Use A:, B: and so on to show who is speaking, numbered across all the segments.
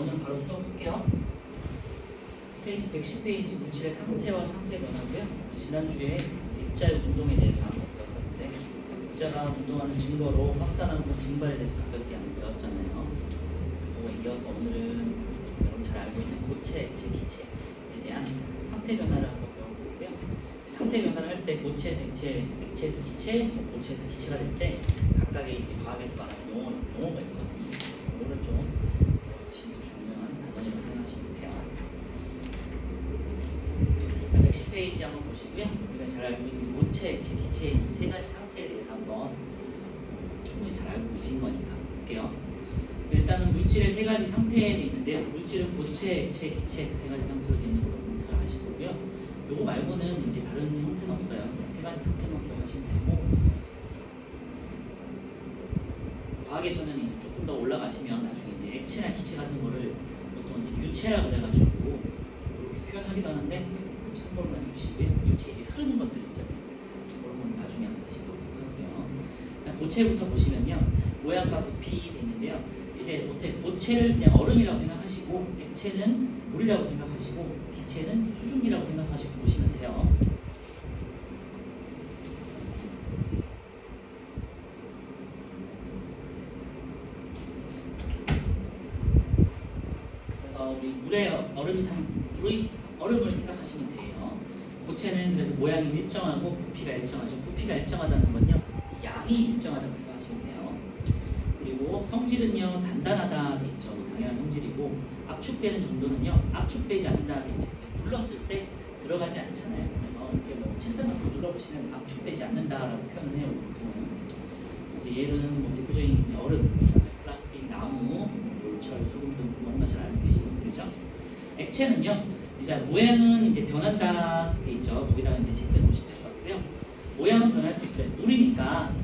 A: 오늘 바로 수업 할게요. 페이지 110페이지 물질의 상태와 상태 변화고요. 지난주에 입자의 운동에 대해서 한번 배웠었는데 입자가 운동하는 증거로 확산하고 증발에 대해서 가볍게 한번 배웠잖아요. 그리고 이어서 오늘은 여러분 잘 알고 있는 고체, 액체, 기체에 대한 상태 변화를 한번 배워보고요. 상태 변화를 할 때 고체에서 액체, 액체에서 기체, 고체에서 기체가 될 때 각각의 이제 과학에서 말하는 용어가 있거든요. 이거를 좀 중요한 단원이라고 생각하시면 돼요. 자, 110페이지 한번 보시고요. 우리가 잘 알고 있는 고체, 액체, 기체의 이제 세 가지 상태에 대해서 한번 충분히 잘 알고 계신 거니까 볼게요. 자, 일단은 물질의 세 가지 상태에 있는데요. 물질은 고체, 액체, 기체 세 가지 상태로 되어 있는 것도 잘 아실 거고요. 요거 말고는 이제 다른 형태는 없어요. 세 가지 상태만 기억하시면 되고, 과학에서는 이제 조금 더 올라가시면 나중에 이제 액체나 기체 같은 거를 보통 이제 유체라 그래가지고 이렇게 표현하기도 하는데 참고로만 해주시고요. 유체 이제 흐르는 것들 있잖아요. 그런 건 나중에 한번 다시 보도록 하고요. 일단 고체부터 보시면요, 모양과 부피 돼 있는데요. 이제 고체를 그냥 얼음이라고 생각하시고, 액체는 물이라고 생각하시고, 기체는 수증기라고 생각하시고 보시면 돼요. 그래서 우리 물의 얼음을 생각하시면 돼요. 고체는 그래서 모양이 일정하고 부피가 일정하죠. 부피가 일정하다는 건요, 양이 일정하다고 생각하시면 돼요. 그리고 성질은요, 단단하다 돼 있죠. 당연한 성질이고, 압축되는 정도는요, 압축되지 않는다 돼 있는데 불렀을 때 들어가지 않잖아요. 그래서 이렇게 뭐 책상을 더 눌러보시면 압축되지 않는다라고 표현을 해요. 보통. 그래서 얘는 뭐 대표적인 이제 얼음, 플라스틱, 나무, 돌철, 소금 등 너무나 잘 알고 계시는 분들이죠. 액체는요, 이제 모양은 이제 변한다 돼 있죠. 거기다가 이제 체크해 놓으시면 될 것 같고요. 모양은 변할 수 있어요. 물이니까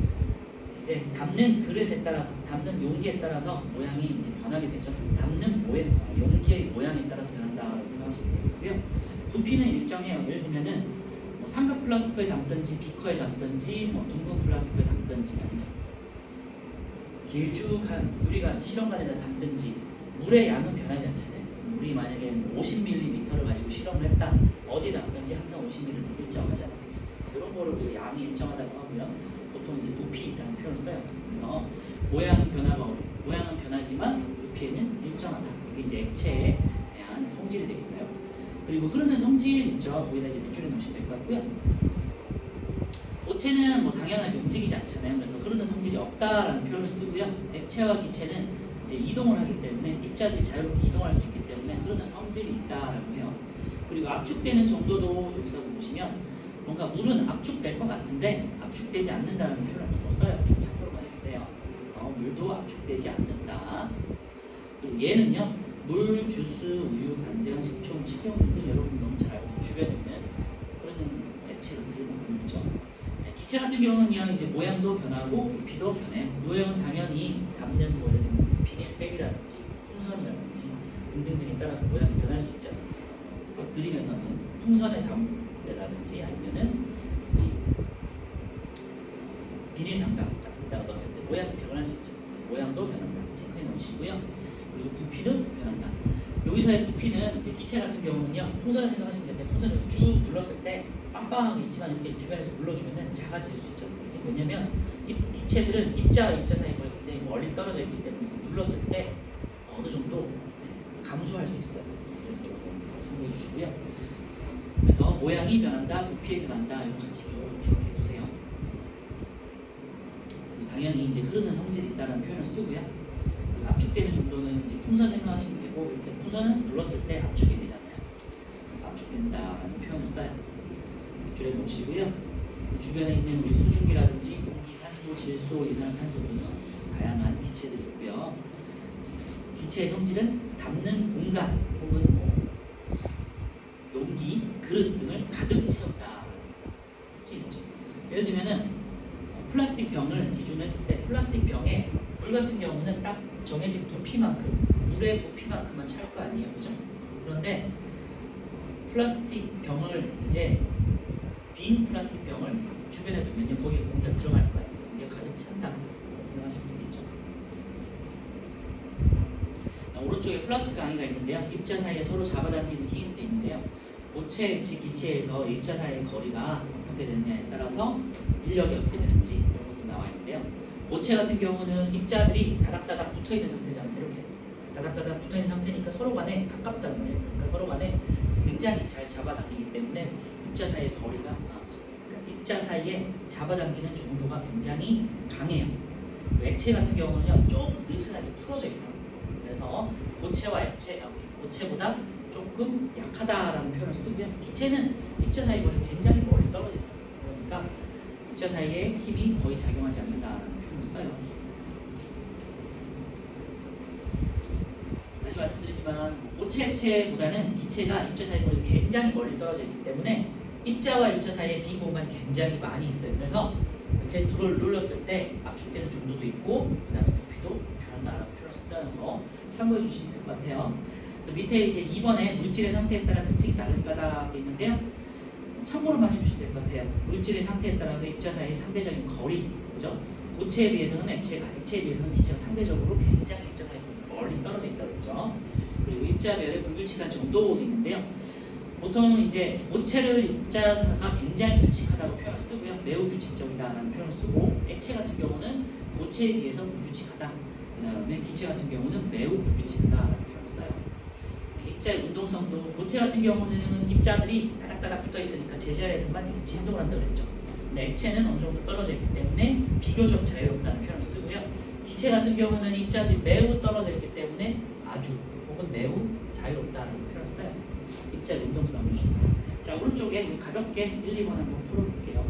A: 이제 담는 그릇에 따라서, 담는 용기에 따라서 모양이 이제 변하게 되죠. 담는 용기의 모양에 따라서 변한다고 생각하시면 되고요. 부피는 일정해요. 예를 들면은 뭐 삼각 플라스크에 담든지 비커에 담든지 뭐 둥근 플라스크에 담든지 아니면 길쭉한 유리관 실험관에다 담든지 물의 양은 변하지 않잖아요. 물이 만약에 50ml를 가지고 실험을 했다, 어디에 담든지 항상 50ml 일정하지 않겠죠. 이런 거를 우리가 양이 일정하다고 하고요. 보통 이제 부피라는 표현을 써요. 그래서 모양은 변하지만 부피는 일정하다. 이게 이제 액체에 대한 성질이 되겠어요. 그리고 흐르는 성질 있죠. 거기다 이제 밑줄에 놓으시면 될 것 같고요. 고체는 뭐 당연하게 움직이지 않잖아요. 그래서 흐르는 성질이 없다라는 표현을 쓰고요. 액체와 기체는 이제 이동을 하기 때문에, 입자들이 자유롭게 이동할 수 있기 때문에 흐르는 성질이 있다라고 해요. 그리고 압축되는 정도도 여기서 보시면 뭔가 물은 압축될 것 같은데 압축되지 않는다는 표현을 또 써요. 참고로만 해주세요. 물도 압축되지 않는다. 그리고 얘는요, 물, 주스, 우유, 간장, 식초, 식용 등 여러분 너무 잘 알고 주변에 있는 흐르는 액체들이 많이 있죠. 기체 같은 경우는요, 이제 모양도 변하고 부피도 변해요. 모양은 당연히 담는 뭐 예를 들면 비닐백이라든지 풍선이라든지 등등등에 따라서 모양이 변할 수 있잖아요. 그림에서는 풍선에 담는다든지 아니면은 비닐 장갑 같은 데다가 넣었을 때 모양이 변할 수 있죠. 그래서 모양도 변한다. 체크해 놓으시고요. 그리고 부피도 변한다. 여기서의 부피는 이제 기체 같은 경우는요, 풍선을 생각하시면 되는데 풍선을 쭉 눌렀을 때 빵빵하게 있지만 이렇게 주변에서 눌러주면은 작아질 수 있죠. 그치? 왜냐면 이 기체들은 입자와 입자 사이 거리 굉장히 멀리 떨어져 있기 때문에 눌렀을 때 어느 정도 감소할 수 있어요. 그래서 참고해 주시고요. 그래서 모양이 변한다, 부피에 변한다, 이거 같이 기억해 두세요. 그리고 당연히 이제 흐르는 성질이 있다는 표현을 쓰고요. 압축되는 정도는 이제 풍선 생각하시면 되고, 이렇게 풍선은 눌렀을 때 압축이 되잖아요. 압축된다라는 표현을 써요. 줄에 놓으시고요. 주변에 있는 우리 수증기라든지 공기, 산소, 질소, 이산화탄소 등 다양한 기체들이 있고요. 기체의 성질은 담는 공간 혹은 뭐 용기, 그릇 등을 가득 채웠다라는 특징이죠. 예를 들면은 플라스틱 병을 기준으로 했을 때 플라스틱 병에 물 같은 경우는 딱 정해진 부피만큼, 물의 부피만큼만 찰 거 아니에요, 그죠? 그런데 플라스틱 병을 이제 빈 플라스틱 병을 주변에 두면요, 거기에 공기가 들어갈 거예요. 공기가 가득 찬다 생각하시면 되겠죠. 오른쪽에 플러스 강의가 있는데요. 입자 사이에 서로 잡아당기는 힘이 있는데요. 고체, 즉 기체에서 입자 사이의 거리가 어떻게 되느냐에 따라서 인력이 어떻게 되는지 이런 것도 나와 있는데요. 고체 같은 경우는 입자들이 다닥다닥 붙어 있는 상태잖아요. 이렇게 다닥다닥 붙어 있는 상태니까 서로 간에 가깝단 말이에요. 그러니까 서로 간에 굉장히 잘 잡아당기기 때문에 입자 사이의 거리가 그러니까 입자 사이에 잡아당기는 정도가 굉장히 강해요. 액체 같은 경우는요 조금 느슨하게 풀어져 있어요. 그래서 고체와 액체, 고체보다 조금 약하다라는 표현을 쓰고요. 기체는 입자 사이 거리가 굉장히 멀리 떨어져 있어요. 그러니까 입자 사이에 힘이 거의 작용하지 않는다라는 표현을 써요. 다시 말씀드리지만 고체 액체보다는 기체가 입자 사이 거리가 굉장히 멀리 떨어져 있기 때문에 입자와 입자 사이에 빈 공간이 굉장히 많이 있어요. 그래서 이렇게 누를 눌렀을 때 압축되는 정도도 있고 그 다음에 부피도 변한다라는 표현을 쓴다는 거 참고해 주시면 될 것 같아요. 밑에 이제 2번에 물질의 상태에 따라 특징이 다를 거다 돼 있는데요. 참고로만 해주시면 될 것 같아요. 물질의 상태에 따라서 입자 사이의 상대적인 거리, 그죠? 고체에 비해서는 액체에 비해서는 기체가 상대적으로 굉장히 입자 사이가 멀리 떨어져 있다고 했죠. 그리고 입자별의 불규칙한 정도도 있는데요. 보통 이제 고체를 입자가 굉장히 규칙하다고 표현을 쓰고요. 매우 규칙적이다라는 표현을 쓰고 액체 같은 경우는 고체에 비해서 불규칙하다. 그 다음에 기체 같은 경우는 매우 불규칙하다라는 표현을 써요. 입자의 운동성도 고체 같은 경우는 입자들이 다닥다닥 붙어 있으니까 제자리에서만 이렇게 진동을 한다고 했죠. 근데 액체는 어느 정도 떨어져 있기 때문에 비교적 자유롭다는 표현을 쓰고요. 기체 같은 경우는 입자들이 매우 떨어져 있기 때문에 아주 혹은 매우 자유롭다는 표현을 써요. 입자의 운동성이. 자, 오른쪽에 우리 가볍게 1, 2번 한번 풀어볼게요.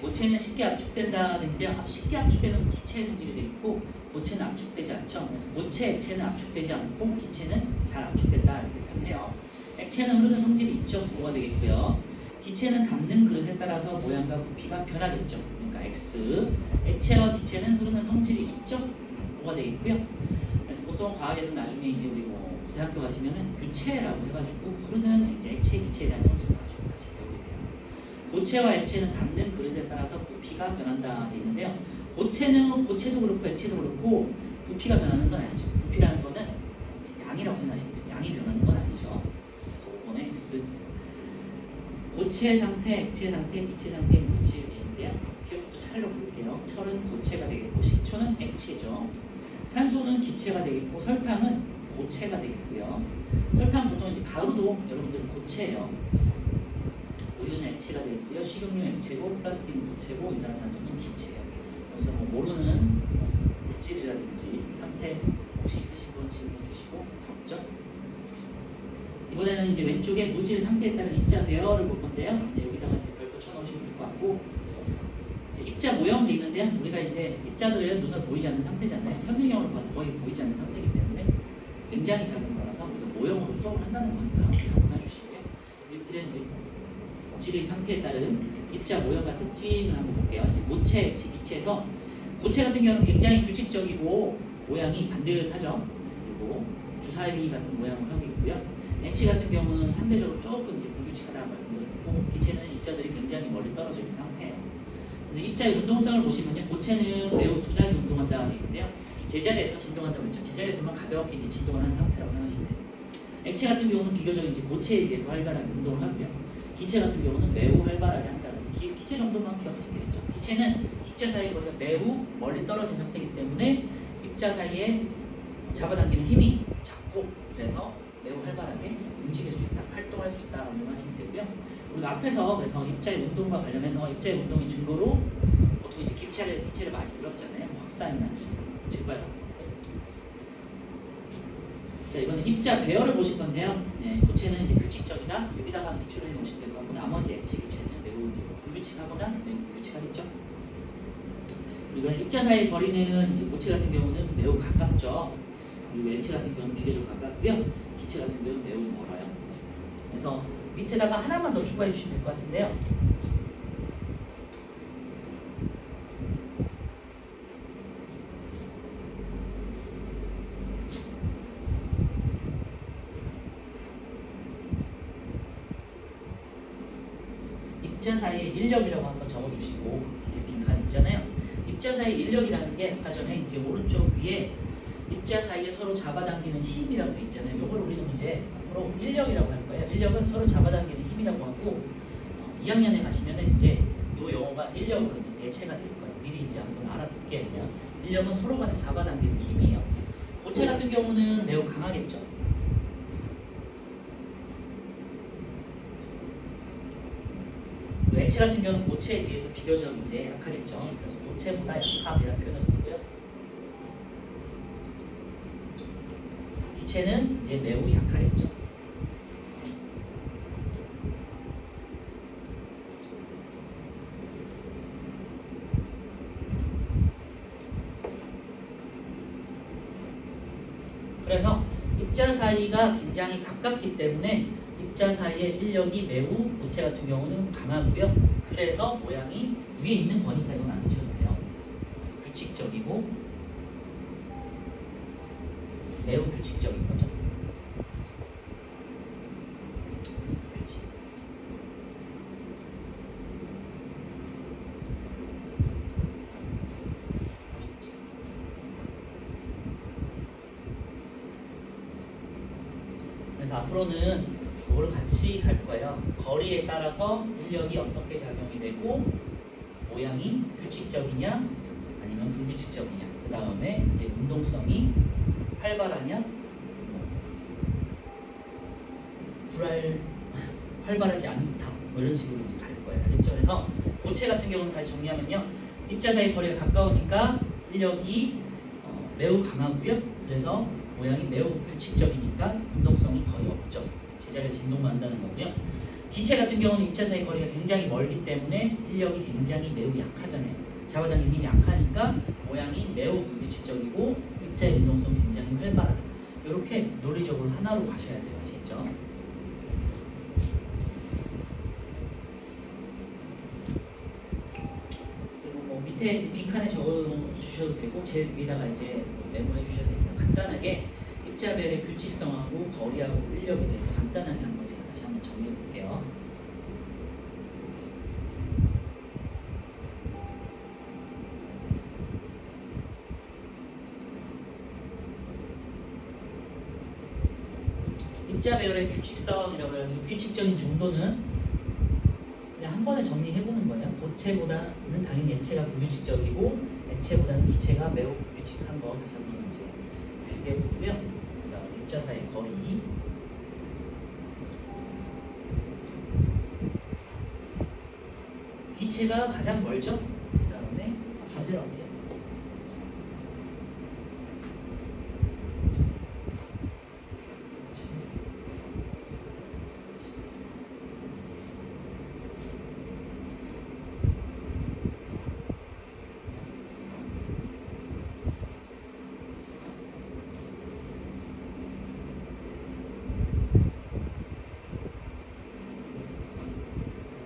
A: 고체는 쉽게 압축된다는데요. 쉽게 압축되는 기체의 성질이 되어 있고 고체는 압축되지 않죠. 그래서 고체, 액체는 압축되지 않고 기체는 잘 압축된다 이렇게 표현해요. 액체는 흐르는 성질이 있죠. O가 되겠고요. 기체는 담는 그릇에 따라서 모양과 부피가 변하겠죠. 그러니까 X. 액체와 기체는 흐르는 성질이 있죠. O가 되겠고요. 그래서 보통 과학에서 나중에 이제 우리 뭐 고등학교 가시면은 규체라고 해가지고 흐르는 이제 액체, 기체에 대한 성질을 가지고 다시 배우게 돼요. 고체와 액체는 담는 그릇에 따라서 부피가 변한다 돼 있는데요. 고체도 그렇고 액체도 그렇고 부피가 변하는 건 아니죠. 부피라는 거는 양이라고 생각하시면 돼요. 양이 변하는 건 아니죠. 그래서 5번에 X. 고체 상태, 액체 상태, 기체 상태의 물질이 되는데요. 기억부터 차례로 부를게요. 철은 고체가 되겠고 식초는 액체죠. 산소는 기체가 되겠고 설탕은 고체가 되겠고요. 설탕 보통 이제 가루도 여러분들 고체예요. 우유는 액체가 되겠고요. 식용유 액체고 플라스틱은 고체고 이산화탄소는 기체예요. 여기서 뭐 모르는 물질이라든지 상태 혹시 있으신 분 질문해 주시고 없죠? 이번에는 이제 왼쪽에 물질 상태에 따른 입자 배열을 볼 건데요. 여기다가 이제 별표 쳐놓으시면 될 것 같고 이제 입자 모형도 있는데요. 우리가 이제 입자들은 눈으로 보이지 않는 상태잖아요. 현미경으로 봐도 거의 보이지 않는 상태이기 때문에 굉장히 작은 거라서 우리가 모형으로 수업을 한다는 거니까 참고해 주시고요. 일들은 물질의 상태에 따른 입자 모형과 특징을 한번 볼게요. 이제 고체, 기체에서 고체 같은 경우는 굉장히 규칙적이고 모양이 반듯하죠. 그리고 주사위 같은 모양을 하고 있고요. 액체 같은 경우는 상대적으로 조금 이제 불규칙하다고 말씀드렸고 기체는 입자들이 굉장히 멀리 떨어져 있는 상태예요. 근데 입자의 운동성을 보시면요, 고체는 매우 둔하게 운동한다고 되어 있는데요. 제자리에서 진동한다고 했죠. 제자리에서만 가볍게 이제 진동을 하는 상태라고 생각하시면 돼요. 액체 같은 경우는 비교적 이제 고체에 비해서 활발하게 운동을 하고요. 기체 같은 경우는 매우 활발하게 한다. 그래서 기체 정도만 기억하시면 되겠죠. 기체는 입자 사이 거리가 매우 멀리 떨어진 상태이기 때문에 입자 사이에 잡아당기는 힘이 작고 그래서 매우 활발하게 움직일 수 있다, 활동할 수 있다라고 하시면 되고요. 우리가 앞에서 그래서 입자의 운동과 관련해서 입자의 운동의 증거로 보통 이제 기체를 많이 들었잖아요. 확산이나 증발 같은 것들. 자, 이거는 입자 배열을 보실 건데요. 네, 고체는 이제 규칙적이다. 여기다가 밑줄을 해 놓으시면 되고, 나머지 액체 기체는 매우 이제 불규칙하거나 매우 불규칙하겠죠. 그리고 입자 사이 거리는 이제 고체 같은 경우는 매우 가깝죠. 그리고 액체 같은 경우는 비교적 가깝고요. 기체 같은 경우는 매우 멀어요. 그래서 밑에다가 하나만 더 추가해 주시면 될 것 같은데요. 입자 사이의 인력이라고 한번 적어주시고 밑에 빈칸 있잖아요. 입자 사이 인력이라는 게 아까 전에 이제 오른쪽 위에 입자 사이에 서로 잡아당기는 힘이라고 돼 있잖아요. 이걸 우리는 이제 앞으로 인력이라고 할 거예요. 인력은 서로 잡아당기는 힘이라고 하고 2학년에 가시면은 이제 요 용어가 인력으로 이제 대체가 될 거예요. 미리 이제 한번 알아둘게요. 그냥 인력은 서로 간에 잡아당기는 힘이에요. 고체 같은 경우는 매우 강하겠죠. 액체 같은 경우는 고체에 비해서 비교적 이제 약하겠죠. 그래서 고체보다 약함이라는 표현을 쓰고요. 기체는 이제 매우 약하겠죠. 그래서 입자 사이가 굉장히 가깝기 때문에 입자 사이의 인력이 매우 고체 같은 경우는 강하고요. 그래서 모양이 위에 있는 거니까 이건 안 쓰셔도 돼요. 규칙적이고 매우 규칙적인 거죠. 규칙. 그래서 앞으로는 그걸 같이 할 거예요. 거리에 따라서 인력이 어떻게 작용이 되고 모양이 규칙적이냐 아니면 불규칙적이냐. 그 다음에 이제 운동성이 활발하냐 활발하지 않다. 뭐 이런 식으로 이제 갈 거예요. 알겠죠? 그래서 고체 같은 경우는 다시 정리하면요. 입자 사이 거리가 가까우니까 인력이 매우 강하고요. 그래서 모양이 매우 규칙적이니까 운동성이 거의 없죠. 제자리에서 진동만 한다는 거고요. 기체 같은 경우는 입자 사이 거리가 굉장히 멀기 때문에 인력이 굉장히 매우 약하잖아요. 잡아당기는 힘이 약하니까 모양이 매우 불규칙적이고 입자의 운동성이 굉장히 활발하다. 이렇게 논리적으로 하나로 가셔야 돼요. 아시겠죠? 그리고 뭐 밑에 이제 빈칸에 적어 주셔도 되고 제일 위에다가 이제 메모해 주셔도 되니까 간단하게 입자별의 규칙성하고 거리하고 인력에 대해서 간단하게 한번 제가 다시 한번 정리해 볼게요. 입자 배열의 규칙성이라고 해가지고 규칙적인 정도는 그냥 한 번에 정리해 보는 거예요. 고체보다는 당연히 액체가 불규칙적이고 액체보다는 기체가 매우 불규칙한 거 다시 한번 이제 비교해 보고요. 그다음에 입자 사이 거리, 기체가 가장 멀죠. 그다음에 반대로 할게요.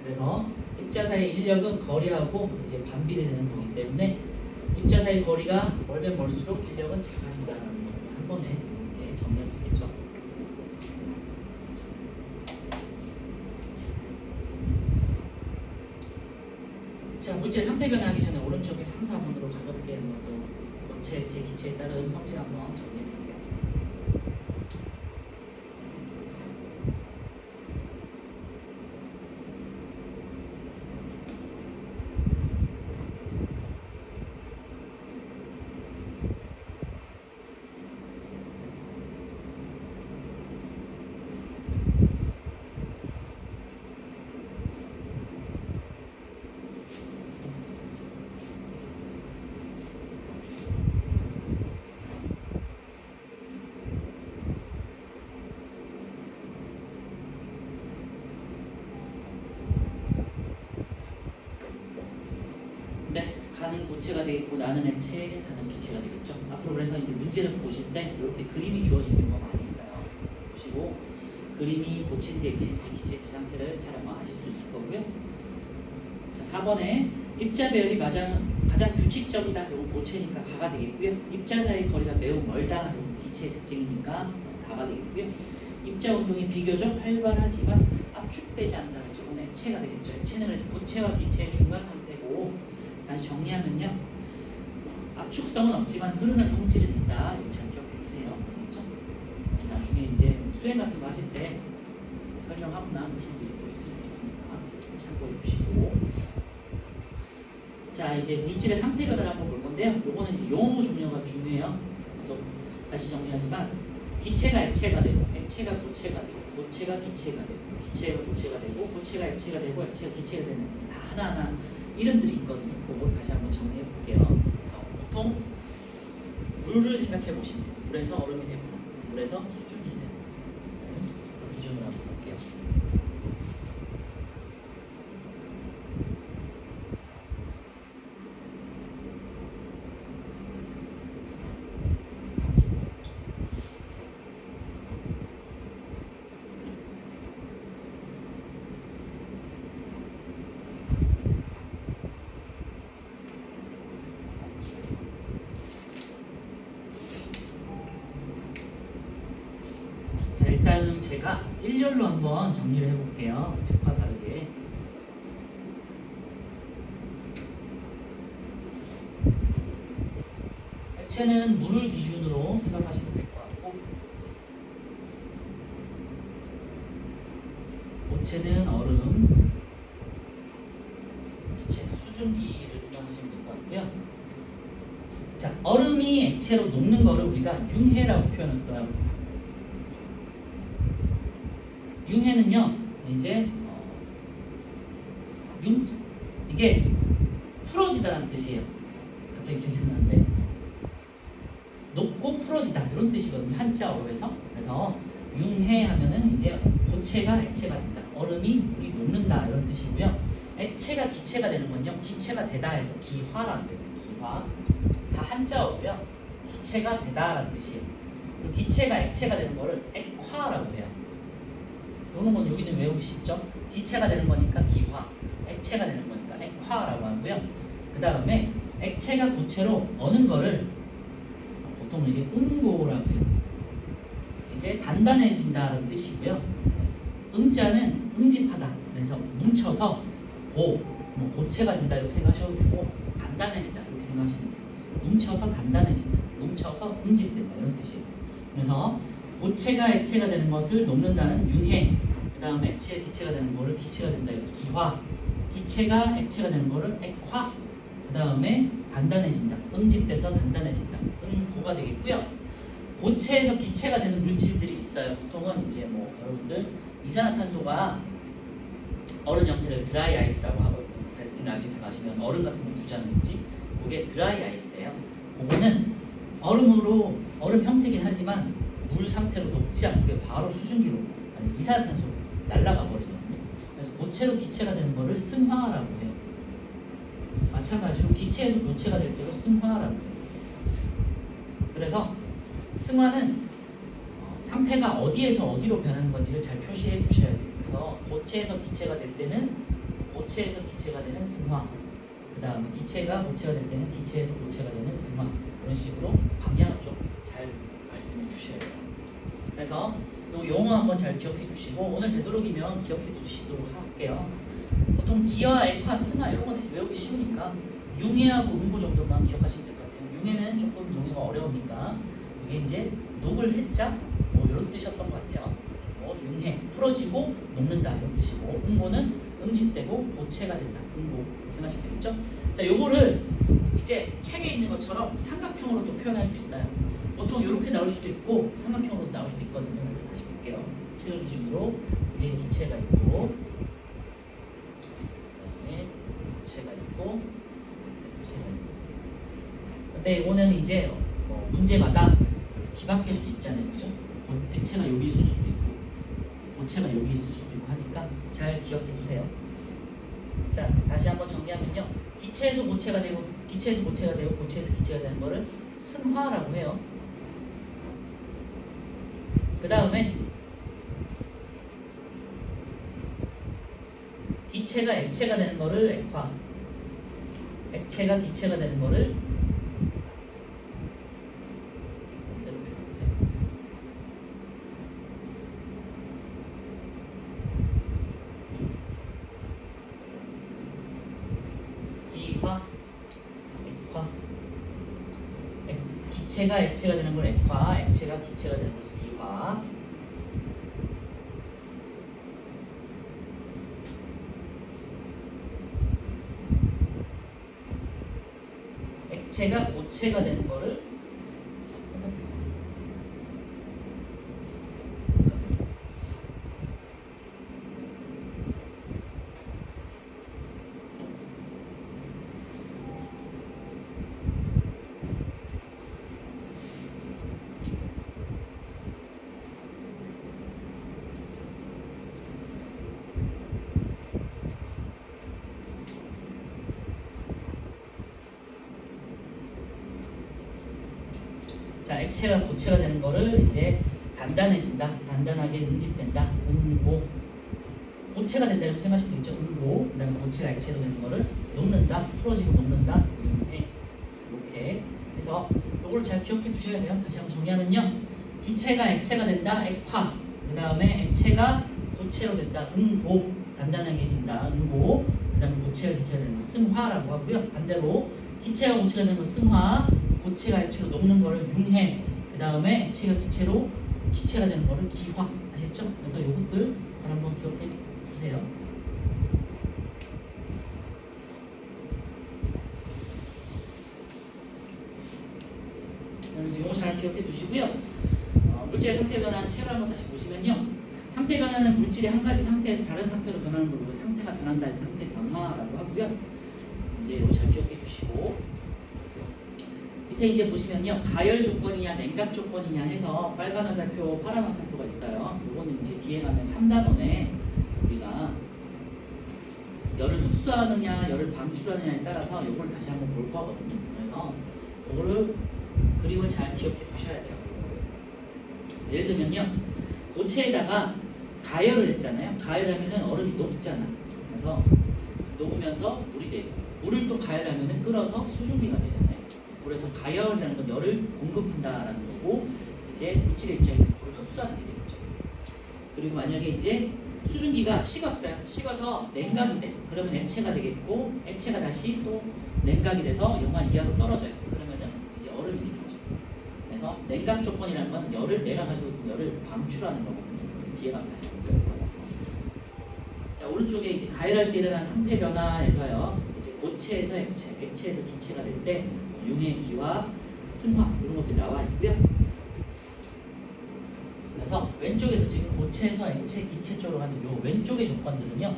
A: 그래서 입자 사이 인력은 거리하고 이제 반비례되는 거기 때문에 입자 사이 거리가 멀면 멀수록 인력은 작아진다는 걸 한 번에 이렇게 정리할 수 있겠죠. 자, 문제 상태 변화하기 전에 오른쪽에 3, 4번으로 가볍게 한번 또 고체, 액체, 기체에 따른 성질 한번 정리해 볼게요. 고체가 되겠고 나는 액체, 나는 기체가 되겠죠. 앞으로 그래서 이제 문제를 보실 때 이렇게 그림이 주어지는 경우가 많이 있어요. 보시고 그림이 고체인지 액체인지 기체인지 상태를 잘 아마 아실 수 있을 거고요. 자, 4번에 입자 배열이 가장 규칙적이다. 이건 고체니까 가가 되겠고요. 입자 사이 거리가 매우 멀다. 이건 기체의 특징이니까 다가 되겠고요. 입자 운동이 비교적 활발하지만 압축되지 않는다. 이건 액체가 되겠죠. 액체는 그래서 고체와 기체의 중간 상태고, 다시 정리하면요, 압축성은 없지만 흐르는 성질은 있다. 이거 잘 기억해 주세요. 그렇죠? 나중에 이제 수행 같은 거 하실 때 설명하고 나신 분이 또 있을 수 있으니까 참고해 주시고. 자, 이제 물질의 상태 변화를 한번 볼 건데요. 요거는 이제 용어 종류가 중요해요. 그래서 다시 정리하지만 기체가 액체가 되고, 액체가 고체가 되고, 고체가 기체가 되고, 기체가 고체가 되고, 고체가 액체가 되고, 액체가 기체가 되는 다 하나하나 이름들이 있거든요. 그걸 다시 한번 정리해 볼게요. 그래서 보통 물을 생각해 보시면 돼요. 물에서 얼음이 되거나 물에서 수증기 되는 기준으로 한번 볼게요. 자, 일단은 제가 일렬로 한번 정리를 해볼게요. 책과 다르게. 액체는 물을 기준으로 생각하시면 될 것 같고, 고체는 얼음, 기체는 수증기를 생각하시면 될 것 같고요. 자, 얼음이 액체로 녹는 거를 우리가 융해라고 표현을 써요. 융해는요, 이제 이게 풀어지다라는 뜻이에요. 갑자기 기억이 안 나는데, 녹고 풀어지다 이런 뜻이거든요. 한자어에서. 그래서 융해하면은 이제 고체가 액체가 된다. 얼음이 물이 녹는다 이런 뜻이고요. 액체가 기체가 되는 건요, 기체가 되다 해서 기화라고 해요. 기화. 다 한자어고요. 기체가 되다라는 뜻이에요. 그리고 기체가 액체가 되는 거를 액화라고 해요. 이런 건 여기는 외우기 쉽죠? 기체가 되는 거니까 기화, 액체가 되는 거니까 액화라고 하고요. 그 다음에 액체가 고체로 어는 거를 보통 이게 응고라고 해요. 이제 단단해진다는 뜻이고요. 응자는 응집하다. 그래서 뭉쳐서 고체가 된다 이렇게 생각하셔도 되고, 단단해지다 이렇게 생각하시면 돼요. 뭉쳐서 단단해진다, 뭉쳐서 응집된다 이런 뜻이에요. 그래서 고체가 액체가 되는 것을 녹는다는 융해, 그 다음에 액체가 기체가 되는 거를 기체가 된다 해서 기화, 기체가 액체가 되는 거를 액화, 그 다음에 단단해진다, 응집돼서 단단해진다, 응고가 되겠고요. 고체에서 기체가 되는 물질들이 있어요. 보통은 이제 뭐 여러분들 이산화탄소가 얼음 형태를 드라이 아이스라고 하거든요. 베스킨 라빈스 가시면 얼음 같은 거 주지 않는지, 그게 드라이 아이스예요. 그거는 얼음 형태긴 하지만 물 상태로 녹지 않고요, 바로 수증기로, 아니 이산화탄소로 날아가 버리거든요. 그래서 고체로 기체가 되는 거를 승화라고 해요. 마찬가지로 기체에서 고체가 될 때도 승화라고 해요. 그래서 승화는 상태가 어디에서 어디로 변하는 건지를 잘 표시해 주셔야 돼요. 그래서 고체에서 기체가 될 때는 고체에서 기체가 되는 승화, 그 다음에 기체가 고체가 될 때는 기체에서 고체가 되는 승화, 그런 식으로 방향을 좀 잘 말씀해 주셔야 돼요. 그래서 이 용어 한번 잘 기억해 주시고, 오늘 되도록이면 기억해 두시도록 할게요. 보통 기와 액화, 승화 이런 건 외우기 쉬우니까 융해하고 응고 정도만 기억하시면 될 것 같아요. 융해는 조금 용어가 어려우니까 이게 이제 녹을 했자 뭐 이런 뜻이었던 것 같아요. 뭐 융해, 풀어지고 녹는다 이런 뜻이고, 응고는 응집되고 고체가 된다, 응고 생각하시면 되겠죠? 자, 요거를 이제 책에 있는 것처럼 삼각형으로 또 표현할 수 있어요. 보통 이렇게 나올 수도 있고 삼각형으로 나올 수 있거든요. 그래서 다시 볼게요. 책을 기준으로 위에 기체가 있고, 그다음에 고체가 있고, 액체가 있고. 근데 이거는 이제 문제마다 이렇게 뒤바뀔 수 있잖아요, 그죠? 액체가 여기 있을 수도 있고, 고체가 여기 있을 수도 있고 하니까 잘 기억해 주세요. 자, 다시 한번 정리하면요. 기체에서 고체가 되고, 기체에서 고체가 되고, 고체에서 기체가 되는 거를 승화라고 해요. 그 다음에 기체가 액체가 되는 거를 액화, 액체가 기체가 되는 거를 기화, 액화. 기체가 액체가 되는 걸 액화, 액체가 기체가 되는 것을 기화. 액체가 고체가 되는 거를 화살표. 자, 액체가 고체가 되는 거를 이제 단단해진다, 단단하게 응집된다, 응고. 고체가 된다고 생각하시면 되겠죠. 응고. 그 다음에 고체가 액체로 되는 거를 녹는다, 풀어지고 녹는다, 응해. 이렇게 해서 이걸 잘 기억해 두셔야 돼요. 다시 한번 정리하면요. 기체가 액체가 된다, 액화. 그 다음에 액체가 고체로 된다, 응고. 단단하게진다, 응고. 그 다음에 고체가 기체가 되는 거 승화라고 하고요. 반대로 기체가 고체가 되는 거 승화, 고체가 액체로 녹는 거를 융해. 그 다음에 액체가 기체로 기체가 되는 거를 기화. 아셨죠? 그래서 이것들 잘 한번 기억해 주세요. 그래서 이거 잘 기억해 두시고요. 물질의 상태 변화는 책을 한번 다시 보시면요. 상태 변화는 물질이 한 가지 상태에서 다른 상태로 변하는 거고 상태가 변한다 해서 상태 변화라고 하고요. 이제 이거 잘 기억해 주시고 밑에 이제 보시면요. 가열 조건이냐 냉각 조건이냐 해서 빨간 화살표, 파란 화살표가 있어요. 요거는 이제 뒤에 가면 3단원에 우리가 열을 흡수하느냐 열을 방출하느냐에 따라서 요걸 다시 한번 볼 거거든요. 그래서 요거를 그림을 잘 기억해 두셔야 돼요. 예를 들면요. 고체에다가 가열을 했잖아요. 가열하면은 얼음이 녹잖아. 그래서 녹으면서 물이 되고 물을 또 가열하면은 끓어서 수증기가 되잖아요. 그래서 가열이라는 건 열을 공급한다라는 거고 이제 물질의 입장에서 그걸 흡수하는 게 되겠죠. 그리고 만약에 이제 수증기가 식었어요. 식어서 냉각이 돼. 그러면 액체가 되겠고 액체가 다시 또 냉각이 돼서 영하 이하로 떨어져요. 그러면은 이제 얼음이 되겠죠. 그래서 냉각 조건이라는 건 열을 내가 가지고 있는 열을 방출하는 거거든요. 뒤에 가서 다시 한번 배울 거예요. 자, 오른쪽에 이제 가열할 때 일어난 상태 변화에서요. 이제 고체에서 액체, 액체에서 기체가 될 때 융해, 기화, 승화 이런 것들이 나와 있고요. 그래서 왼쪽에서 지금 고체에서 액체, 기체 쪽으로 가는 요 왼쪽의 조건들은요.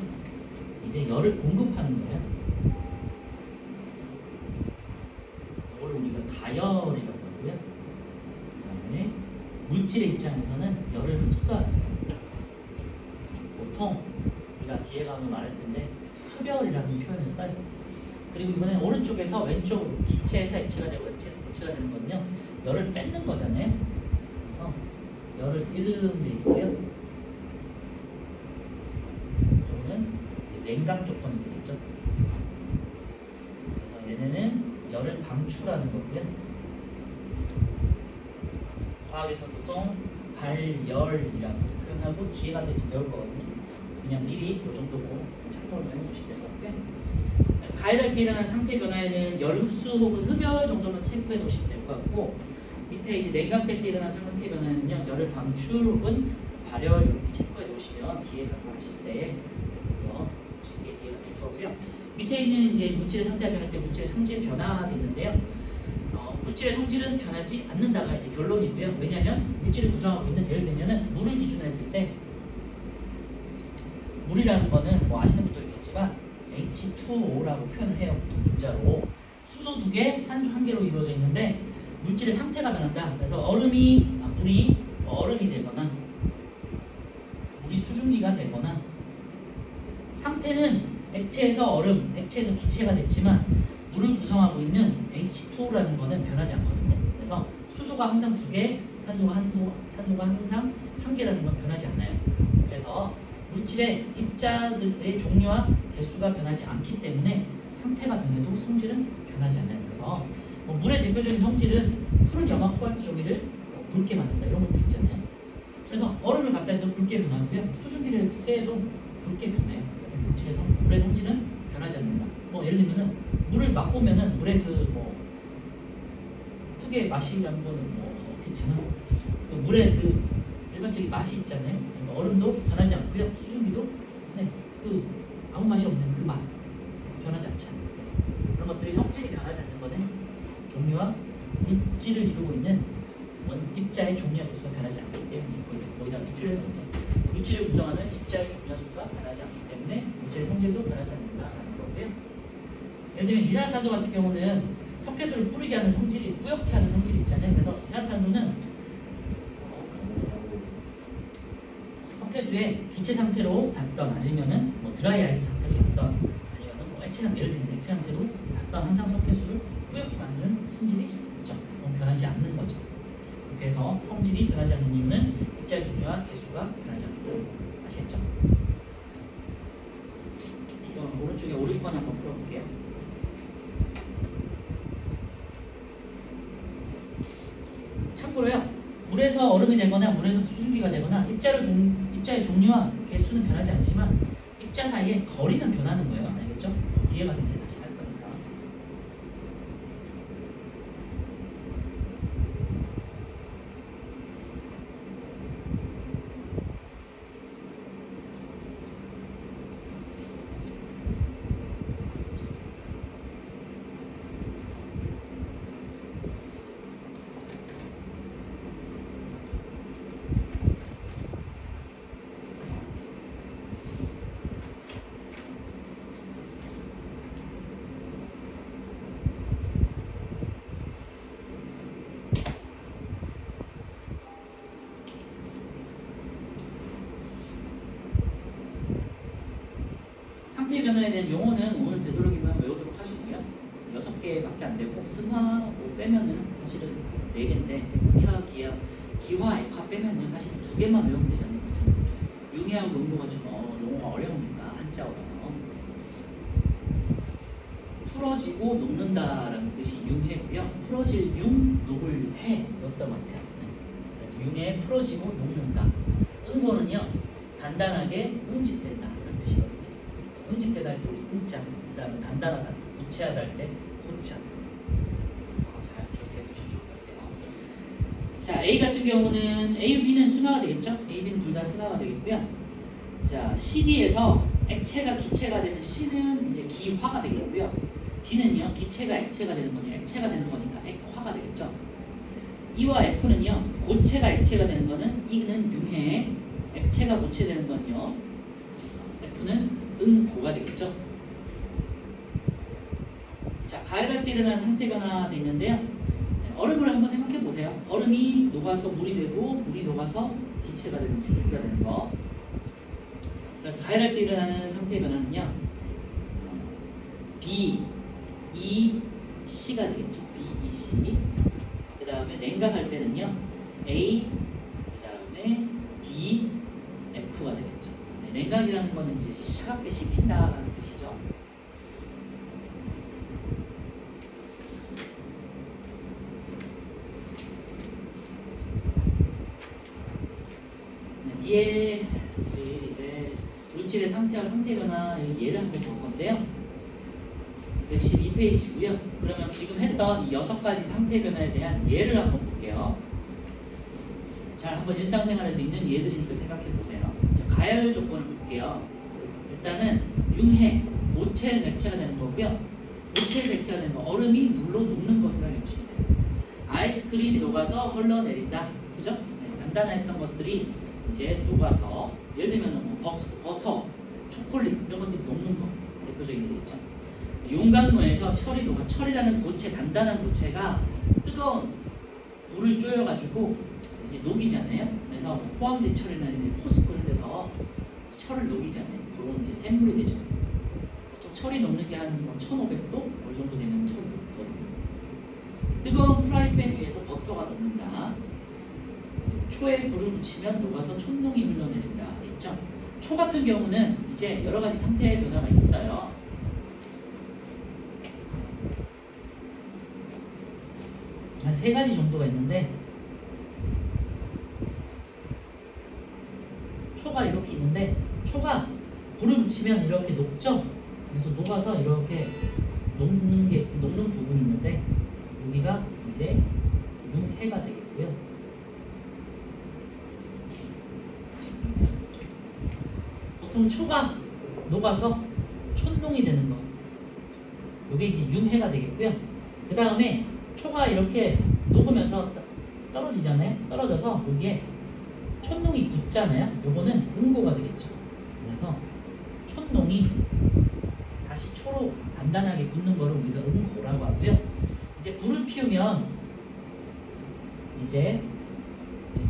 A: 이제 열을 공급하는 거예요. 이걸 우리가 가열이라고 하고요. 그다음에 물질의 입장에서는 열을 흡수하는 거예요. 보통 우리가 뒤에 가면 말할 텐데 흡열이라는 표현을 써요. 그리고 이번엔 오른쪽에서 왼쪽으로 기체에서 액체가 되고 액체에서 고체가 되는 건요. 열을 뺏는 거잖아요. 그래서 열을 이름 돼 있고요. 이거는 냉각 조건이 되겠죠. 그래서 얘네는 열을 방출하는 거고요. 과학에서 보통 발열이라고 표현하고 뒤에 가서 이제 배울 거거든요. 그냥 미리 이 정도고 참고를 해주시면 될 것 같고요. 가열할 때 일어나는 상태 변화에는 열 흡수 혹은 흡열 정도만 체크해 놓으시면 될 것 같고 밑에 이제 냉각될 때 일어나는 상태 변화에는요 열을 방출 혹은 발열 이렇게 체크해 놓으시면 뒤에 가서 하실 때 조금 더 쉽게 이해가 될 거고요. 밑에 있는 이제 물질의 상태가 변할 때 물질의 성질 변화가 있는데요. 물질의 성질은 변하지 않는다가 이제 결론이고요. 왜냐하면 물질을 구성하고 있는 예를 들면은 물을 기준으로 했을 때 물이라는 거는 뭐 아시는 분도 있겠지만 H2O라고 표현을 해요. 보통 문자로 수소 2개, 산소 1개로 이루어져 있는데 물질의 상태가 변한다. 그래서 물이 얼음이 되거나 물이 수증기가 되거나 상태는 액체에서 얼음, 액체에서 기체가 됐지만 물을 구성하고 있는 H2O라는 거는 변하지 않거든요. 그래서 수소가 항상 2개, 산소가 항상 1개라는 건 변하지 않나요. 그래서 물질의 입자들의 종류와 개수가 변하지 않기 때문에 상태가 변해도 성질은 변하지 않나요. 그래서 뭐 물의 대표적인 성질은 푸른 염화 코발트 종이를 붉게 만든다 이런 것들 있잖아요. 그래서 얼음을 갖다 해도 붉게 변하고요. 수증기를 쐬도 붉게 변해요. 그래서 물의 성질은 변하지 않는다. 뭐 예를 들면은 물을 맛보면은 물의 그 특유의 맛이라는 거는 뭐 없겠지만 그 물의 그 일반적인 맛이 있잖아요. 그러니까 얼음도 변하지 않고요. 수증기도 그 아무 맛이 없는 그 맛 변하지 않잖아요. 그래서 그런 것들이 성질이 변하지 않는 거는 종류와 물질을 이루고 있는 입자의 종류와 개수가 변하지 않기 때문에 거기다 밑줄에 넣는 물질을 구성하는 입자의 종류와 수가 변하지 않기 때문에 물질의 성질도 변하지 않는다라는 거고요. 예를 들면 이산화탄소 같은 경우는 석회수를 뿌리게 하는 성질이 뿌옇게 하는 성질이 있잖아요. 그래서 이산화탄소는 석회수에 기체 상태로 닿던 아니면은 뭐 드라이 아이스 상태로 닿던 아니면은 뭐 액체 상태 예를 들면 액체 상태로 닿던 항상 석회수를 뿌옇게 만드는 성질이 있죠. 변하지 않는 거죠. 그래서 성질이 변하지 않는 이유는 입자의 종류와 개수가 변하지 않기 때문에 아시겠죠? 지금 오른쪽에 오리번 한번 풀어볼게요. 참고로요, 물에서 얼음이 되거나 물에서 수증기가 되거나 입자의 종류와 개수는 변하지 않지만 입자 사이의 거리는 변하는 거예요. 알겠죠? 뒤에 가서 이제 다시 할 거니까. 상태 변화에 대한 용어는 오늘 되도록이면 외우도록 하시고요. 6개밖에 안 되고 승화 뭐 빼면은 사실은 4개인데 액화, 기화, 액화 빼면은 사실 2개만 외우면 되잖아요. 그치? 융해하고 농도가 좀 용어가 어려우니까 한자어라서 풀어지고 녹는다라는 뜻이 융해고요. 풀어질 융, 녹을 해 였던 것 같아요. 그래서 융해 풀어지고 녹는다. 응고는요 단단하게 응집된다 이런 뜻이거든요. 응집되다 할 때 우리 응자, 그다음에 단단하다, 고체하다 할 때 고차. 잘 기억해 두시면 좋을 것 같아요. 자, A 같은 경우는 A, B는 승화가 되겠죠? A, B는 둘 다 승화가 되겠고요. 자, CD에서 액체가 기체가 되는 C는 이제 기화가 되겠고요. D는요, 기체가 액체가 되는 거죠. 액체가 되는 거니까 액화가 되겠죠. E와 F는요, 고체가 액체가 되는 거는 E는 융해, 액체가 고체되는 건요, F는 응고가 되겠죠. 자, 가열할 때 일어나는 상태 변화가 있는데요. 얼음을 한번 생각해 보세요. 얼음이 녹아서 물이 되고 물이 녹아서 기체가 되는 수증기가 되는 거. 그래서 가열할 때 일어나는 상태 변화는요. B, E, C가 되겠죠. B, E, C. 그 다음에 냉각할 때는요. A, 그 다음에 D, F가 되겠죠. 네, 냉각이라는 거는 이제 차갑게 식힌다라는 뜻이죠. 네, 뒤에 이제 물질의 상태와 상태 변화 예를 한번 볼 건데요. 112페이지고요. 그러면 지금 했던 이 6가지 상태 변화에 대한 예를 한번 볼게요. 자, 한번 일상생활에서 있는 예들이니까 생각해 보세요. 자, 가열 조건을 볼게요. 일단은 융해, 고체에서 액체가 되는 거고요. 고체에서 액체가 되는 거, 얼음이 물로 녹는 거 생각해 보시면 돼요. 아이스크림이 녹아서 흘러내린다. 그죠? 네, 단단했던 것들이 이제 녹아서, 예를 들면 뭐 버터, 초콜릿 이런 것들이 녹는 거 대표적인 예겠죠. 용광로에서 철이 녹아, 철이라는 고체, 단단한 고체가 뜨거운 불을 쪼여가지고 이제 녹이잖아요. 그래서 포항제 철이나 포스코 이런 데서 철을 녹이잖아요. 그런 이제 샘물이 되죠. 적철이 녹는 게 한 1500도 이 정도 되면 철이 녹거든요. 뜨거운 프라이팬 위에서 버터가 녹는다. 초에 불을 붙이면 녹아서 촛농이 흘러내린다. 있죠? 초 같은 경우는 이제 여러 가지 상태의 변화가 있어요. 한 3가지 정도가 있는데, 초가 이렇게 있는데, 초가 불을 붙이면 이렇게 녹죠? 그래서 녹아서 이렇게 녹는 부분이 있는데, 여기가 이제 융해가 되겠고요. 보통 초가 녹아서 촛농이 되는 거, 이게 이제 융해가 되겠고요. 그 다음에 초가 이렇게 녹으면서 떨어지잖아요. 떨어져서 여기에 촛농이 붙잖아요. 요거는 응고가 되겠죠. 그래서 촛농이 다시 초로 단단하게 붙는 거를 우리가 응고라고 하고요. 이제 불을 피우면 이제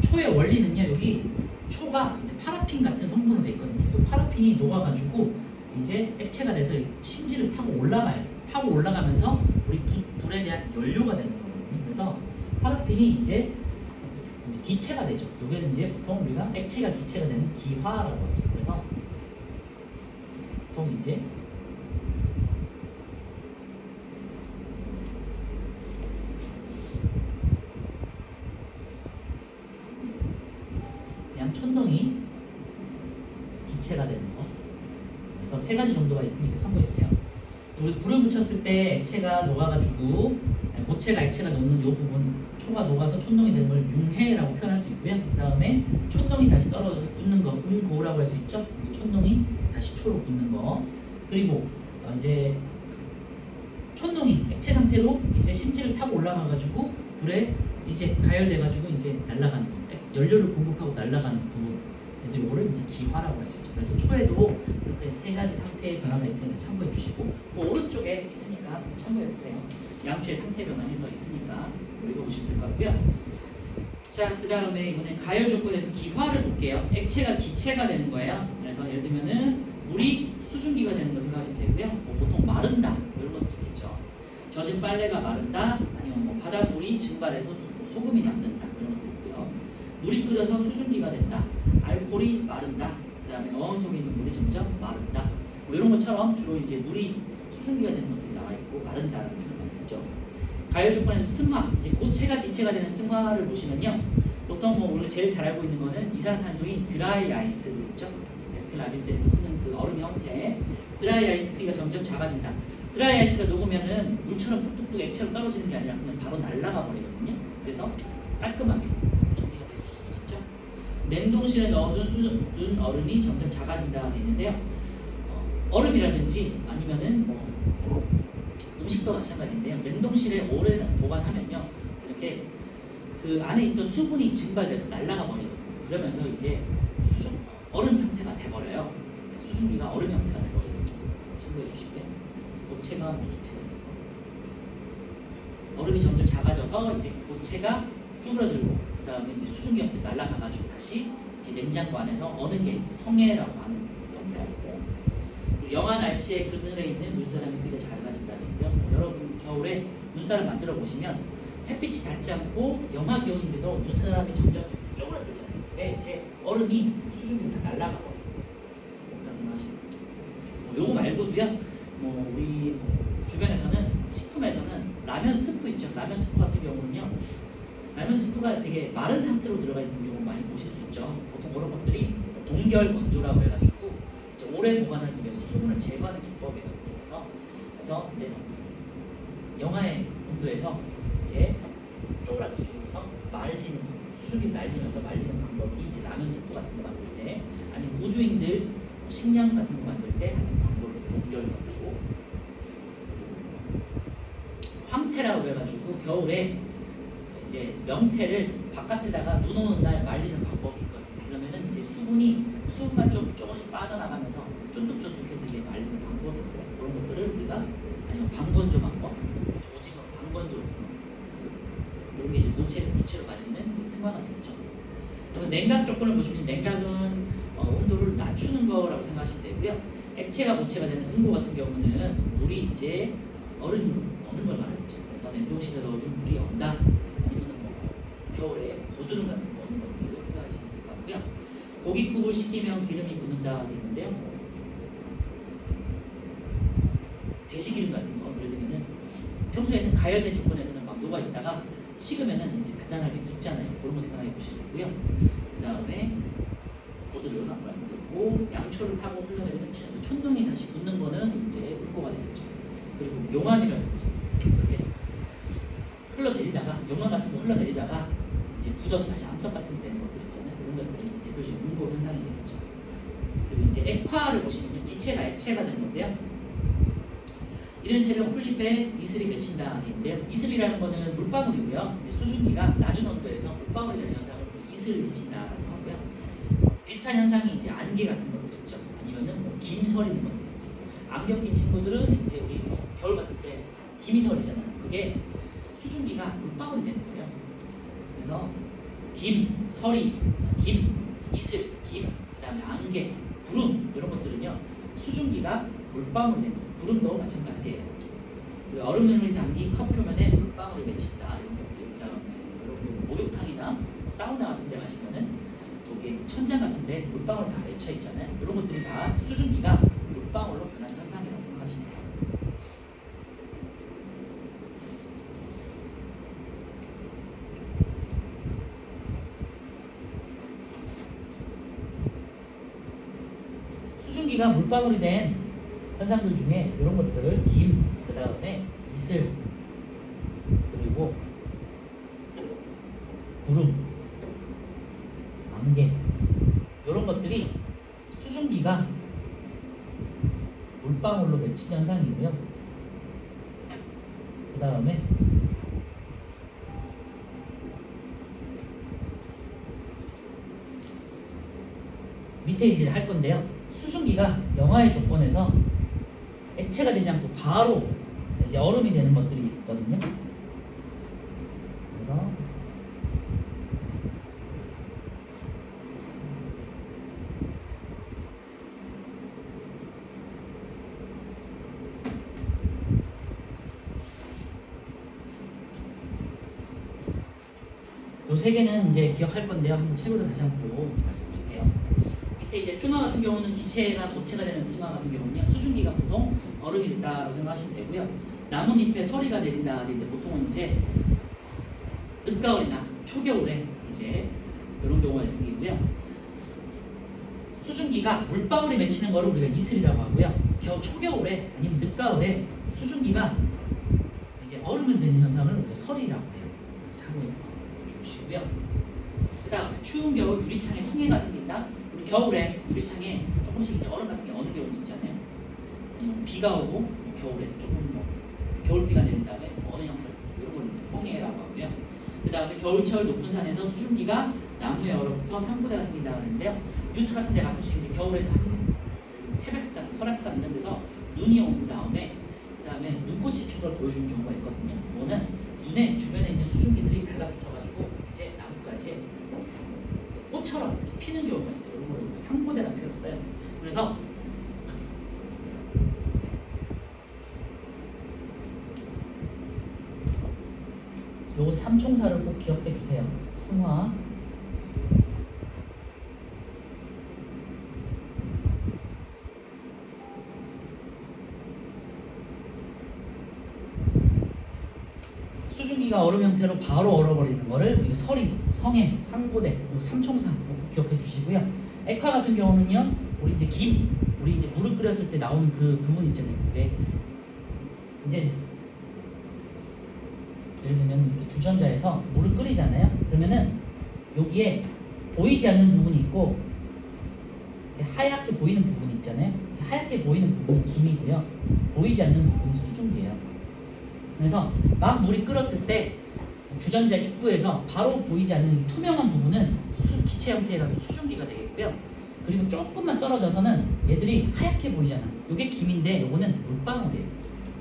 A: 초의 원리는요. 여기 초가 이제 파라핀 같은 성분으로 돼 있거든요. 이 파라핀이 녹아가지고 이제 액체가 돼서 심지를 타고 올라가요. 타고 올라가면서 우리 불에 대한 연료가 되는 거거든요. 그래서 파라핀이 이제 기체가 되죠. 이게 이제 보통 우리가 액체가 기체가 되는 기화라고 하죠. 그래서 보통 이제 그냥 촛농이 기체가 되는 거. 그래서 3가지 정도가 있으니까 참고해 주세요. 우리 불을 붙였을 때 액체가 녹아가지고 고체가 액체가 녹는 이 부분 초가 녹아서 촛농이 되는 걸 융해라고 표현할 수 있고요. 그 다음에 촛농이 다시 떨어져서 붙는 거 응고라고 할 수 있죠. 촛농이 다시 초로 붙는 거. 그리고 이제 촛농이 액체 상태로 이제 심지를 타고 올라가가지고 불에 이제 가열돼가지고 이제 날아가는 거. 연료를 공급하고 날아가는 부분. 그래서 이거를 이제 기화라고 할 수 있죠. 그래서 초에도 이렇게 3가지 상태의 변화가 있으니까 참고해 주시고, 그 오른쪽에 있으니까 참고해 주세요. 양초의 상태 변화해서 있으니까 읽어보시면 될 것 같고요. 자, 그 다음에 이번에 가열 조건에서 기화를 볼게요. 액체가 기체가 되는 거예요. 그래서 예를 들면은 물이 수증기가 되는 거 생각하시면 되고요. 보통 마른다 이런 것도 있겠죠. 젖은 빨래가 마른다, 아니면 뭐 바닷물이 증발해서 소금이 남는다 이런 것도 있고요. 물이 끓여서 수증기가 된다. 알코올이 마른다. 그 다음에 어항 속에 있는 물이 점점 마른다. 뭐 이런 것처럼 주로 이제 물이 수증기가 되는 것들이 나와 있고 마른다라는 표현을 많이 쓰죠. 가열 조건에서 승화, 이제 고체가 기체가 되는 승화를 보시면요. 보통 뭐 우리가 제일 잘 알고 있는 거는 이산화탄소인 드라이 아이스 있죠. 에스겔 아비스에서 쓰는 그 얼음 형태. 드라이 아이스 크기가 점점 작아진다. 드라이 아이스가 녹으면은 물처럼 뚝뚝뚝 액체로 떨어지는 게 아니라 그냥 바로 날아가 버리거든요. 그래서 깔끔하게 정리가 될 수 있죠. 냉동실에 넣어둔 얼음이 점점 작아진다가 되는데요. 얼음이라든지 아니면은 뭐 음식도 마찬가지인데요. 냉동실에 오래 보관하면요, 이렇게 그 안에 있던 수분이 증발돼서 날아가 버리거든요. 그러면서 이제 얼음 형태가 돼버려요. 수증기가 얼음 형태가 돼버리거든요. 참고해 주시고요. 고체가 기체가 되는 거. 얼음이 점점 작아져서 이제 고체가 쭈그러들고 그 다음에 이제 수증기 형태 날아가가지고 다시 이제 냉장고 안에서 어느 게 이제 성해라고 하는 형태가 있어요. 영하 날씨에 그늘에 있는 눈사람이 크게 작아진다는 얘기인데요. 여러분 겨울에 눈사람 만들어 보시면 햇빛이 닿지 않고 영하 기온인데도 눈사람이 점점 쪼그라들잖아요. 그게 이제 얼음이 수증기로 다 날아가 버려요. 요거 말고도요. 뭐 우리 주변에서는 식품에서는 라면 스프 있죠. 라면 스프 같은 경우는요. 라면 스프가 되게 마른 상태로 들어가 있는 경우 많이 보실 수 있죠. 보통 그런 것들이 동결 건조라고 해가지고 오래 보관하기 위해서 수분을 제거하는 기법이거든요. 그래서 영하의 온도에서 이제 쪼그라들면서 말리는 수증기 날리면서 말리는 방법이 이제 라면 스프 같은 거 만들 때, 아니면 우주인들 식량 같은 거 만들 때 하는 방법이 동결 건조. 황태라고 해가지고 겨울에 이제 명태를 바깥에다가 눈 오는 날 말리는 방법이 있거든요. 그러면은 이제 수분만 좀 조금씩 빠져나가면서 쫀득쫀득해지게 말리는 방법이 있어요. 그런 것들을 우리가, 아니면 방건조 방법, 오징어 방건조 이런 게 이제 고체에서 기체로 말리는 이제 승화가 되겠죠. 그러면 냉각 조건을 보시면 냉각은 온도를 낮추는 거라고 생각하시면 되고요. 액체가 고체가 되는 응고 같은 경우는 물이 이제 얼음으로 어는 걸 말하겠죠. 그래서 냉동실에 넣어둔 물이 언다, 아니면 뭐 겨울에 고드름 같은 거 어는 것들을 생각하시면 될 것 같고요. 고깃국을 식히면 기름이 굳는다 돼 있는데요. 돼지기름 같은 거 예를 들면은 평소에는 가열된 조건에서는 막 녹아 있다가 식으면은 이제 단단하게 굳잖아요. 그런 거 생각해 보실 수 있고요. 그 다음에 고드름 아까 말씀드렸고, 양초를 타고 흘러내리는 촌농이 다시 굳는 거는 이제 응고가 되겠죠. 그리고 용암이라든지 이렇게 흘러내리다가, 용암 같은 거 흘러내리다가 이제 굳어서 다시 암석 같은 게 되는 것들 있잖아요. 그런 것들이 이제 대표적인 응고 현상이 되겠죠. 그리고 이제 액화를 보시면요, 기체가 액체가 되는 건데요. 이런 새벽 풀잎에 이슬이 맺힌다 되는데요. 이슬이라는 거는 물방울이고요. 수증기가 낮은 온도에서 물방울이 되는 현상을 이슬 맺힌다라고 하고요. 비슷한 현상이 이제 안개 같은 것들 있죠. 아니면은 뭐 김설이 있는 것들 있지. 안경 낀 친구들은 이제 우리 겨울 같을 때 김이설이잖아요. 그게 수증기가 물방울이 되는 거예요. 그래서 김, 설이, 김, 이슬, 김, 그다음에 안개, 구름 이런 것들은요 수증기가 물방울이 되는 거예요. 구름도 마찬가지예요. 그리고 얼음을 담긴 컵 표면에 물방울이 맺힌다 이런 것들. 그다음에 여러분 목욕탕이나 사우나 같은 데 가시면은 거기에 천장 같은 데 물방울이 다 맺혀 있잖아요. 이런 것들이 다 수증기가 물방울로 변하는 현상이라고 생각하시면 돼요. 수증기가 물방울이 된 현상들 중에 이런 것들을 김, 그 다음에 이슬, 그리고 구름, 안개 이런 것들이 수증기가 물방울로 맺힌 현상이고요. 그 다음에 밑에 이제 할 건데요. 수증기가 영하의 조건에서 액체가 되지 않고 바로 이제 얼음이 되는 것들이 있거든요. 그래서 요 세 개는 이제 기억할 건데요. 한번 책으로 다시 한번 보고 말씀드릴게요. 밑에 이제 승화 같은 경우는 기체가 고체가 되는 승화 같은 경우는요, 수증기가 보통 얼음이 된다고 생각하시면 되고요. 나뭇잎에 서리가 내린다 하는데 보통은 이제 늦가을이나 초겨울에 이제 이런 경우가 생기고요. 수증기가 물방울이 맺히는 거를 우리가 이슬이라고 하고요. 초겨울에 아니면 늦가을에 수증기가 이제 얼음이 되는 현상을 우리가 설이라고 해요. 참고해 주시고요. 그 다음에 추운 겨울 유리창에 송해가 생긴다. 우리 겨울에 유리창에 조금씩 이제 얼음 같은 게 어는 경우 있잖아요. 비가 오고 겨울에 조금 뭐 겨울비가 내린 다음에 어느 형태 이런 걸 이제 송해라고 하고요. 그 다음에 겨울철 높은 산에서 수증기가 나무에 얼어붙어 상고대가 생긴다 그러는데요. 뉴스 같은 데 가끔씩 이제 겨울에 태백산, 설악산 이런 데서 눈이 온 다음에 그 다음에 눈꽃이 핀 걸 보여주는 경우가 있거든요. 이거는 눈의 주변에 있는 수증기들이 달라붙어가지고 이제 나무까지 꽃처럼 피는 경우가 있어요. 이런 걸 상고대라는 표현을 써요. 그래서 요 삼총사를 꼭 기억해 주세요. 승화, 수증기가 얼음 형태로 바로 얼어버리는 거를 우리가 설이, 성해, 상고대, 삼총사 꼭 기억해 주시고요. 액화 같은 경우는요, 우리 이제 김, 우리 이제 물을 끓였을 때 나오는 그 부분 있잖아요. 그게 이제 예를 들면 이렇게 주전자에서 물을 끓이잖아요. 그러면은 여기에 보이지 않는 부분이 있고 하얗게 보이는 부분이 있잖아요. 하얗게 보이는 부분이 김이고요. 보이지 않는 부분이 수증기예요. 그래서 막 물이 끓었을 때 주전자 입구에서 바로 보이지 않는 투명한 부분은 기체 형태에 가서 수증기가 되겠고요. 그리고 조금만 떨어져서는 얘들이 하얗게 보이잖아. 이게 김인데 요거는 물방울이에요.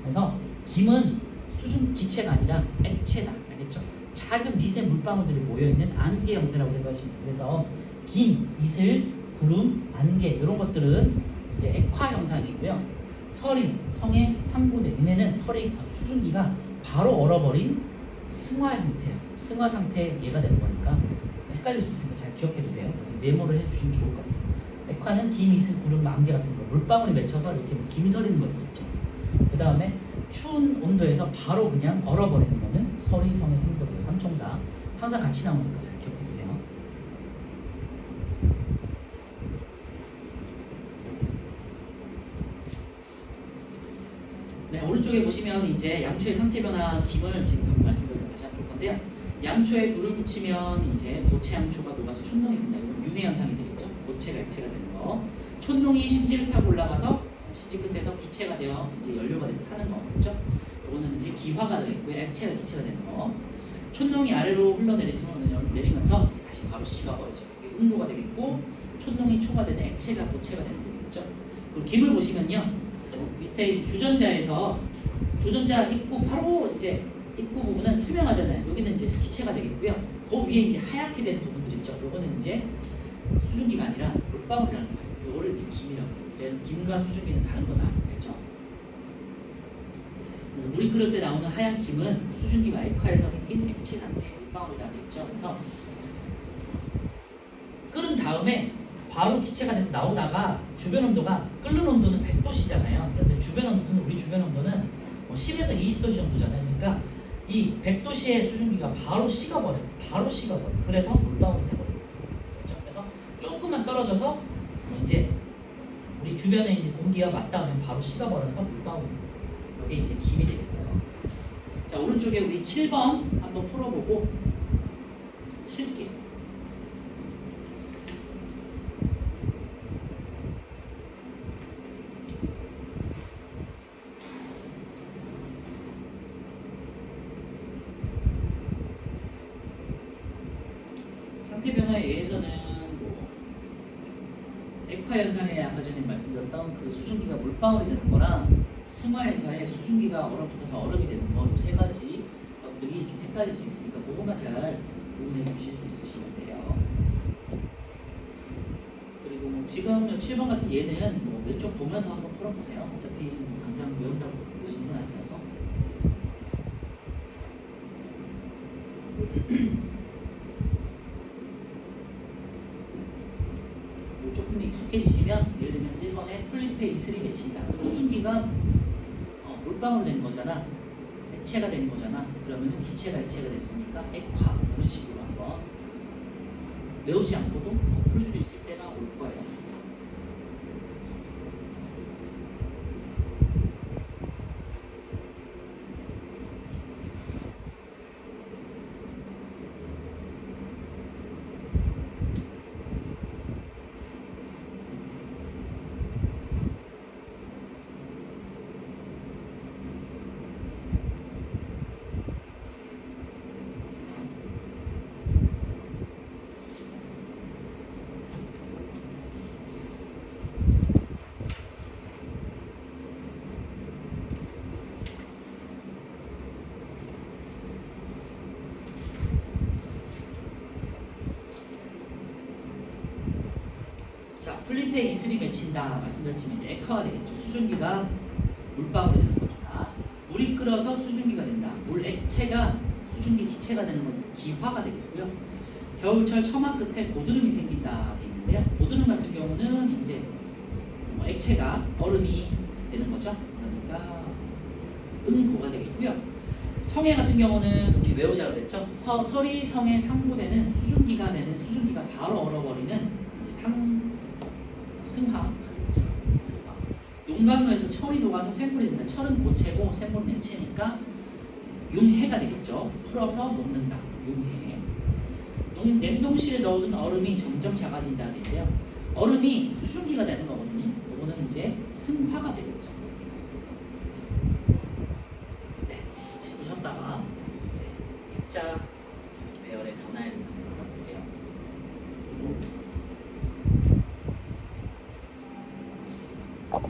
A: 그래서 김은 수증 기체가 아니라 액체다. 알겠죠? 작은 미세 물방울들이 모여있는 안개 형태라고 생각하시면 돼요. 그래서 김, 이슬, 구름, 안개 이런 것들은 이제 액화 현상이고요. 설인, 성의 3분의 얘네는 수증기가 바로 얼어버린 승화 형태야. 승화 상태 얘가 되는 거니까 헷갈릴 수 있으니까 잘 기억해 두세요. 그래서 메모를 해주시면 좋을 겁니다. 액화는 김, 이슬, 구름, 안개 같은 거 물방울이 맺혀서 이렇게 김 서리는 것도 있죠. 그 다음에 추운 온도에서 바로 그냥 얼어버리는 거는 설이, 성의 3분의 삼총사 항상 같이 나오니까 잘 기억해 두세요. 네, 오른쪽에 보시면 이제 양초의 상태 변화 김을 지금 말씀드린 다시 한번 볼 건데요. 양초에 불을 붙이면 이제 고체 양초가 녹아서 촌농이 된다. 이건 윤회 현상이 되겠죠. 고체가 액체가 되는 거. 촌농이 심지를 타고 올라가서 심지 끝에서 기체가 되어 이제 연료가 돼서 타는 거겠죠. 이거는 이제 기화가 되겠고요. 액체가 기체가 되는 거. 촌농이 아래로 흘러내리면서 이제 다시 바로 식어버리죠. 이게 응고가 되겠고 촌농이 초가 되는 액체가 고체가 되는 거겠죠. 그리고 김을 보시면요. 밑에 이제 주전자 입구 바로 이제 입구 부분은 투명하잖아요. 여기는 이제 기체가 되겠고요. 그 위에 이제 하얗게 된 부분들 있죠. 요거는 이제 수증기가 아니라 물방울이라는 거예요. 요거를 이제 김이라고 해요. 그래서 김과 수증기는 다른 거다. 알겠죠? 그래서 물이 끓을 때 나오는 하얀 김은 수증기가 액화에서 생긴 액체 상태, 물방울이라 되겠죠. 그래서 끓은 다음에 바로 기체가 돼서 나오다가 주변 온도가 끓는 온도는 100도씨잖아요. 그런데 우리 주변 온도는 10에서 20도씨 정도잖아요. 그러니까 이 100도씨의 수증기가 바로 식어버려요. 그래서 물방울이 돼버려요. 그렇죠? 그래서 조금만 떨어져서 이제 우리 주변에 이제 공기와 맞닿으면 바로 식어버려서 물방울이 돼요. 이게 이제 김이 되겠어요. 자, 오른쪽에 우리 7번 한번 풀어보고 칠게요. 상태 변화에 의해서는 액화 현상에 아까 전에 말씀드렸던 그 수증기가 물방울이 되는 거랑 승화에서의 수증기가 얼어붙어서 얼음이 되는 거 세 가지 것들이 좀 헷갈릴 수 있으니까 그것만 잘 구분해 주실 수 있으시면 돼요. 그리고 지금 7번 같은 얘는 왼쪽 보면서 한번 풀어보세요. 어차피 당장 외운다고 외우시는 건 아니라서. 조금 익숙해지시면 예를 들면 1번에 풀잎에 이슬이 맺힌다. 수증기가 물방울 된 거잖아. 액체가 된 거잖아. 그러면은 기체가 액체가 됐으니까 액화 이런 식으로 한번 외우지 않고도 풀 수 있을 때가 올 거예요. 풀잎에 이슬이 맺힌다 말씀드렸지만 이제 액화가 되겠죠. 수증기가 물방울이 되는 거니까 물이 끓어서 수증기가 된다. 물 액체가 수증기 기체가 되는 건 기화가 되겠고요. 겨울철 처마 끝에 고드름이 생긴다 돼 있는데요. 고드름 같은 경우는 이제 액체가 얼음이 되는 거죠. 그러니까 음고가 되겠고요. 성해 같은 경우는 우리 외우자로 그랬죠. 설이 성에 상고되는 수증기가 바로 얼어버리는 이제 승화. 용광로에서 철이 녹아서 쇳물이 된다. 철은 고체고 쇳물은 액체니까 융해가 되겠죠. 풀어서 녹는다. 융해. 냉동실에 넣어둔 얼음이 점점 작아진다는 얘기예요. 얼음이 수증기가 되는 거거든요. 이거는 이제 승화가 되겠죠. 네, 보셨다가 이제 입자